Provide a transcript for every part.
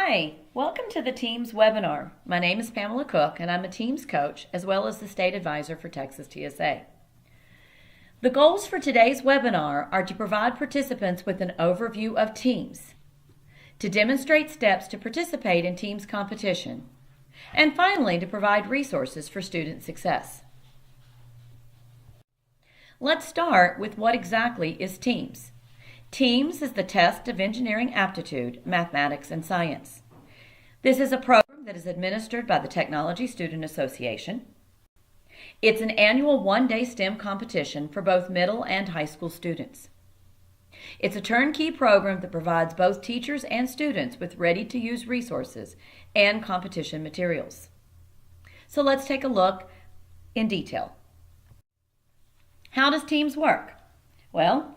Hi, welcome to the TEAMS webinar. My name is Pamela Cook and I'm a TEAMS coach as well as the State Advisor for Texas TSA. The goals for today's webinar are to provide participants with an overview of TEAMS, to demonstrate steps to participate in TEAMS competition, and finally to provide resources for student success. Let's start with what exactly is TEAMS. TEAMS is the test of engineering aptitude, mathematics, and science. This is a program that is administered by the Technology Student Association. It's an annual one-day STEM competition for both middle and high school students. It's a turnkey program that provides both teachers and students with ready-to-use resources and competition materials. So let's take a look in detail. How does TEAMS work? Well,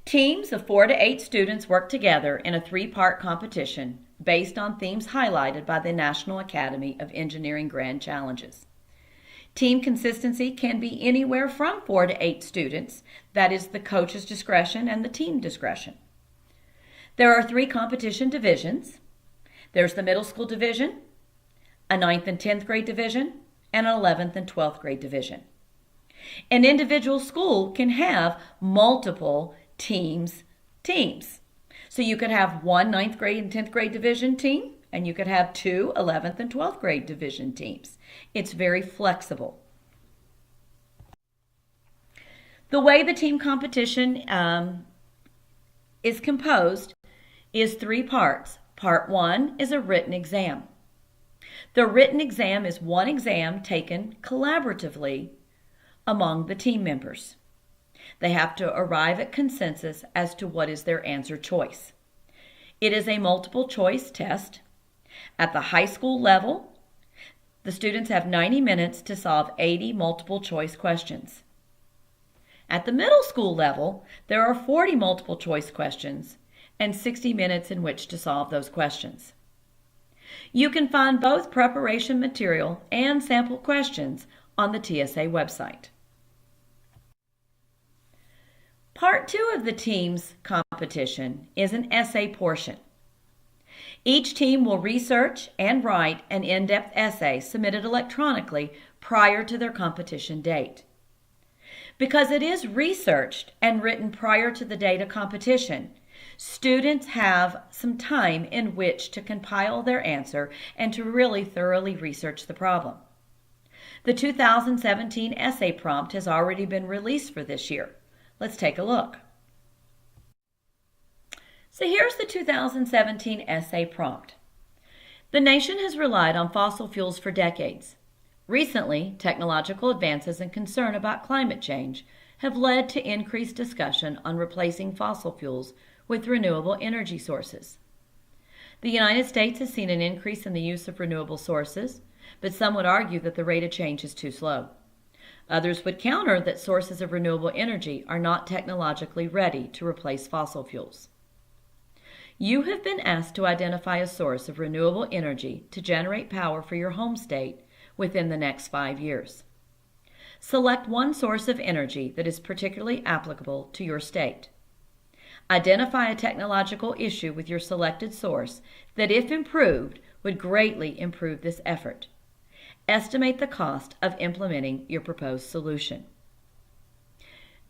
teams of 4 to 8 students work together in a 3-part competition based on themes highlighted by the National Academy of Engineering Grand Challenges. Team consistency can be anywhere from 4 to 8 students. That is the coach's discretion and the team discretion. There are 3 competition divisions. There's the middle school division, a 9th and 10th grade division, and an 11th and 12th grade division. An individual school can have multiple teams. So you could have one 9th grade and 10th grade division team, and you could have 2 11th and 12th grade division teams. It's very flexible. The way the team competition is composed is 3 parts. Part 1 is a written exam. The written exam is one exam taken collaboratively among the team members. They have to arrive at consensus as to what is their answer choice. It is a multiple choice test. At the high school level, the students have 90 minutes to solve 80 multiple choice questions. At the middle school level, there are 40 multiple choice questions and 60 minutes in which to solve those questions. You can find both preparation material and sample questions on the TSA website. Part 2 of the TEAMS competition is an essay portion. Each team will research and write an in-depth essay submitted electronically prior to their competition date. Because it is researched and written prior to the date of competition, students have some time in which to compile their answer and to really thoroughly research the problem. The 2017 essay prompt has already been released for this year. Let's take a look. So here's the 2017 essay prompt. The nation has relied on fossil fuels for decades. Recently, technological advances and concern about climate change have led to increased discussion on replacing fossil fuels with renewable energy sources. The United States has seen an increase in the use of renewable sources, but some would argue that the rate of change is too slow. Others would counter that sources of renewable energy are not technologically ready to replace fossil fuels. You have been asked to identify a source of renewable energy to generate power for your home state within the next 5 years. Select one source of energy that is particularly applicable to your state. Identify a technological issue with your selected source that, if improved, would greatly improve this effort. Estimate the cost of implementing your proposed solution.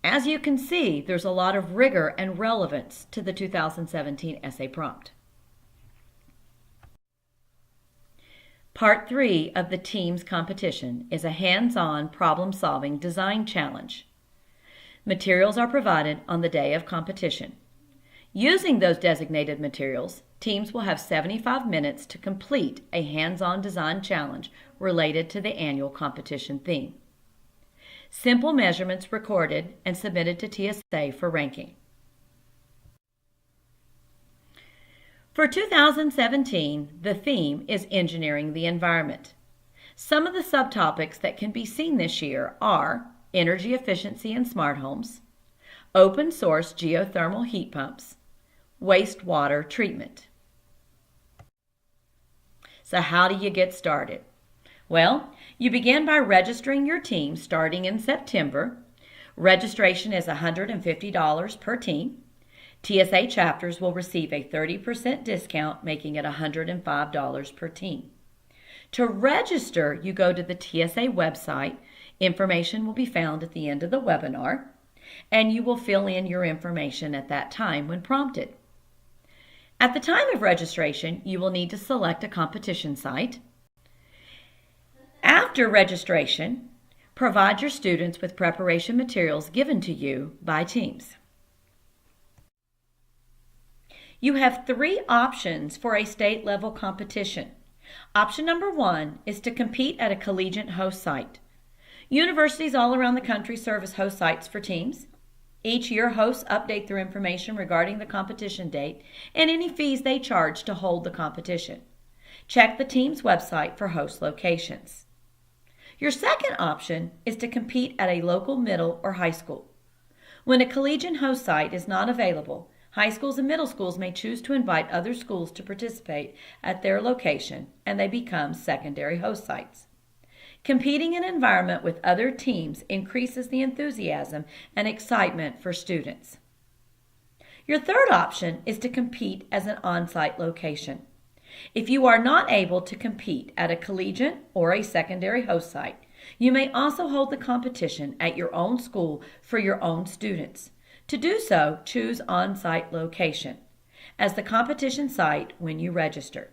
As you can see, there's a lot of rigor and relevance to the 2017 essay prompt. Part 3 of the TEAMS competition is a hands-on problem-solving design challenge. Materials are provided on the day of competition. Using those designated materials, teams will have 75 minutes to complete a hands-on design challenge related to the annual competition theme. Simple measurements recorded and submitted to TSA for ranking. For 2017, the theme is Engineering the Environment. Some of the subtopics that can be seen this year are energy efficiency in smart homes, open source geothermal heat pumps, wastewater treatment. So how do you get started? Well, you begin by registering your team starting in September. Registration is $150 per team. TSA chapters will receive a 30% discount, making it $105 per team. To register, you go to the TSA website. Information will be found at the end of the webinar, and you will fill in your information at that time when prompted. At the time of registration, you will need to select a competition site. After registration, provide your students with preparation materials given to you by Teams. You have 3 options for a state-level competition. Option number 1 is to compete at a collegiate host site. Universities all around the country serve as host sites for teams. Each year, hosts update their information regarding the competition date and any fees they charge to hold the competition. Check the team's website for host locations. Your second option is to compete at a local middle or high school. When a collegiate host site is not available, high schools and middle schools may choose to invite other schools to participate at their location, and they become secondary host sites. Competing in an environment with other teams increases the enthusiasm and excitement for students. Your third option is to compete as an on-site location. If you are not able to compete at a collegiate or a secondary host site, you may also hold the competition at your own school for your own students. To do so, choose on-site location as the competition site when you register.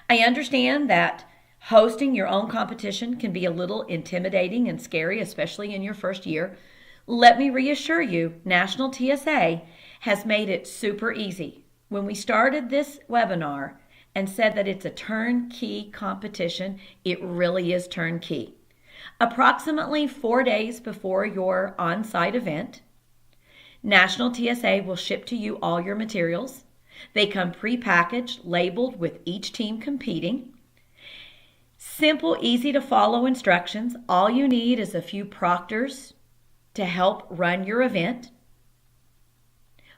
I understand that hosting your own competition can be a little intimidating and scary, especially in your first year. Let me reassure you, National TSA has made it super easy. When we started this webinar and said that it's a turnkey competition, it really is turnkey. Approximately 4 days before your on-site event, National TSA will ship to you all your materials. They come pre-packaged, labeled with each team competing. Simple, easy to follow instructions. All you need is a few proctors to help run your event.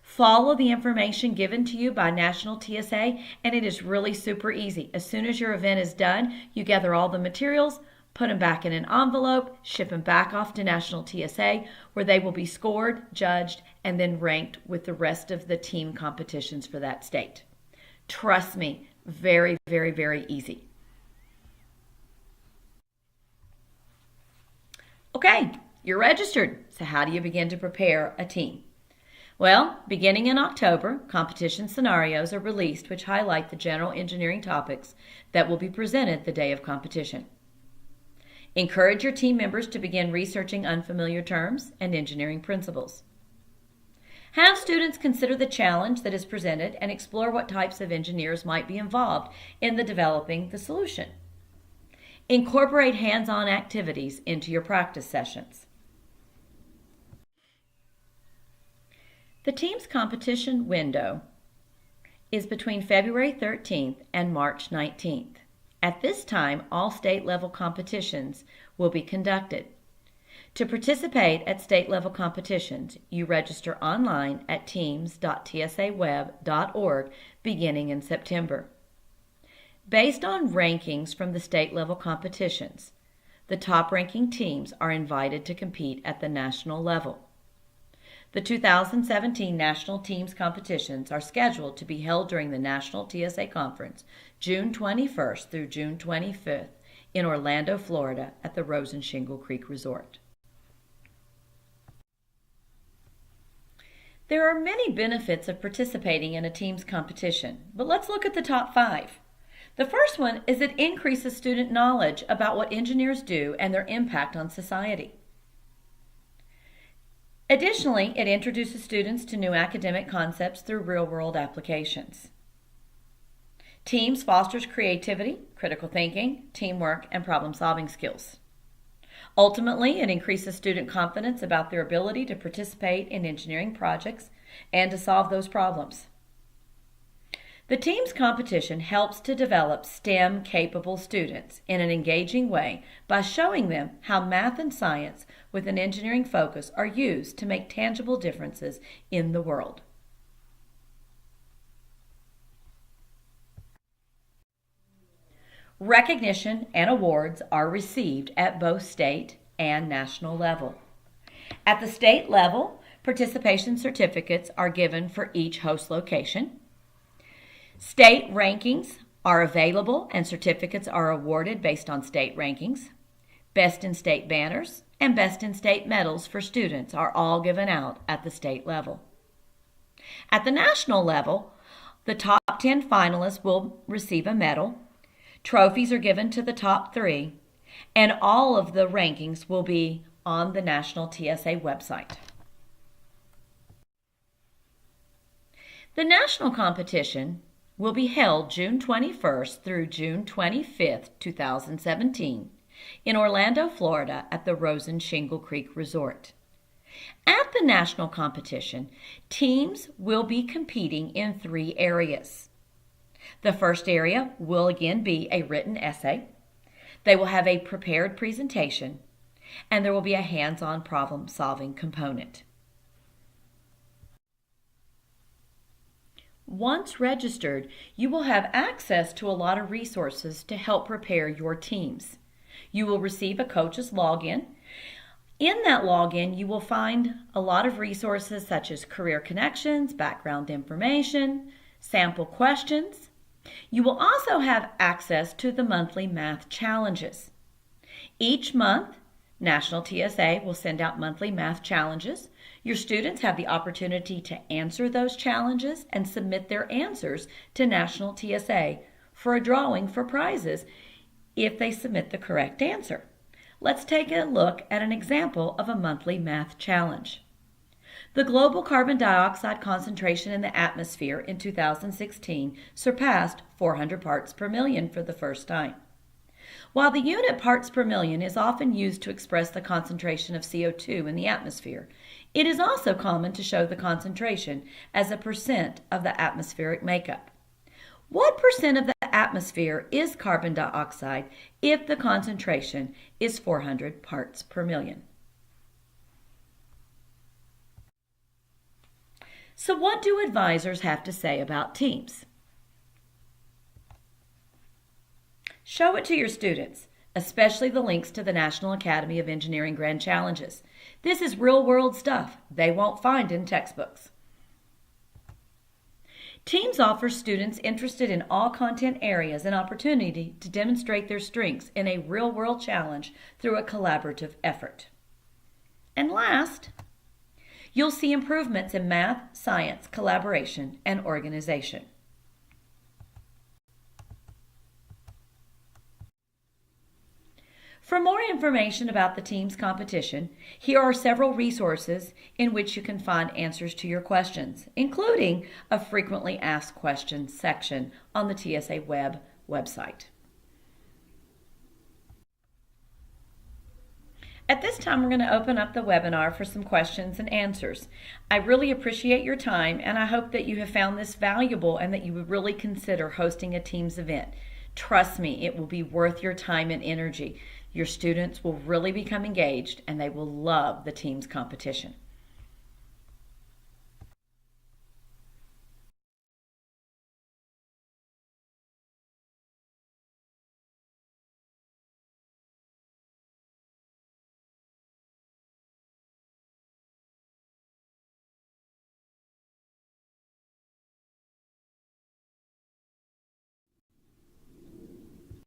Follow the information given to you by National TSA, and it is really super easy. As soon as your event is done, you gather all the materials, put them back in an envelope, ship them back off to National TSA, where they will be scored, judged, and then ranked with the rest of the team competitions for that state. Trust me, very, very, very easy. Okay, you're registered. So how do you begin to prepare a team? Well, beginning in October, competition scenarios are released which highlight the general engineering topics that will be presented the day of competition. Encourage your team members to begin researching unfamiliar terms and engineering principles. Have students consider the challenge that is presented and explore what types of engineers might be involved in developing the solution. Incorporate hands-on activities into your practice sessions. The team's competition window is between February 13th and March 19th. At this time, all state-level competitions will be conducted. To participate at state-level competitions, you register online at teams.tsaweb.org beginning in September. Based on rankings from the state-level competitions, the top-ranking teams are invited to compete at the national level. The 2017 National Teams Competitions are scheduled to be held during the National TSA Conference, June 21st through June 25th in Orlando, Florida at the Rose and Shingle Creek Resort. There are many benefits of participating in a teams competition, but let's look at the top 5. The first one is it increases student knowledge about what engineers do and their impact on society. Additionally, it introduces students to new academic concepts through real-world applications. Teams fosters creativity, critical thinking, teamwork, and problem-solving skills. Ultimately, it increases student confidence about their ability to participate in engineering projects and to solve those problems. The team's competition helps to develop STEM-capable students in an engaging way by showing them how math and science with an engineering focus are used to make tangible differences in the world. Recognition and awards are received at both state and national level. At the state level, Participation certificates are given for each host location. State rankings are available and certificates are awarded based on state rankings. Best in State banners and Best in State medals for students are all given out at the state level. At the national level, the top 10 finalists will receive a medal. Trophies are given to the top 3, and all of the rankings will be on the National TSA website. The national competition will be held June 21st through June 25th, 2017 in Orlando, Florida at the Rosen Shingle Creek Resort. At the national competition, teams will be competing in 3 areas. The first area will again be a written essay. They will have a prepared presentation, and there will be a hands-on problem-solving component. Once registered, you will have access to a lot of resources to help prepare your teams. You will receive a coach's login. In that login, you will find a lot of resources such as career connections, background information, sample questions. You will also have access to the monthly math challenges. Each month, National TSA will send out monthly math challenges. Your students have the opportunity to answer those challenges and submit their answers to National TSA for a drawing for prizes if they submit the correct answer. Let's take a look at an example of a monthly math challenge. The global carbon dioxide concentration in the atmosphere in 2016 surpassed 400 parts per million for the first time. While the unit parts per million is often used to express the concentration of CO2 in the atmosphere, it is also common to show the concentration as a percent of the atmospheric makeup. What percent of the atmosphere is carbon dioxide if the concentration is 400 parts per million? So what do advisors have to say about teams? Show it to your students, especially the links to the National Academy of Engineering Grand Challenges. This is real-world stuff they won't find in textbooks. Teams offer students interested in all content areas an opportunity to demonstrate their strengths in a real-world challenge through a collaborative effort. And last, you'll see improvements in math, science, collaboration, and organization. For more information about the Teams competition, here are several resources in which you can find answers to your questions, including a frequently asked questions section on the TSA website. At this time, we're going to open up the webinar for some questions and answers. I really appreciate your time, and I hope that you have found this valuable and that you would really consider hosting a Teams event. Trust me, it will be worth your time and energy. Your students will really become engaged, and they will love the Teams competition.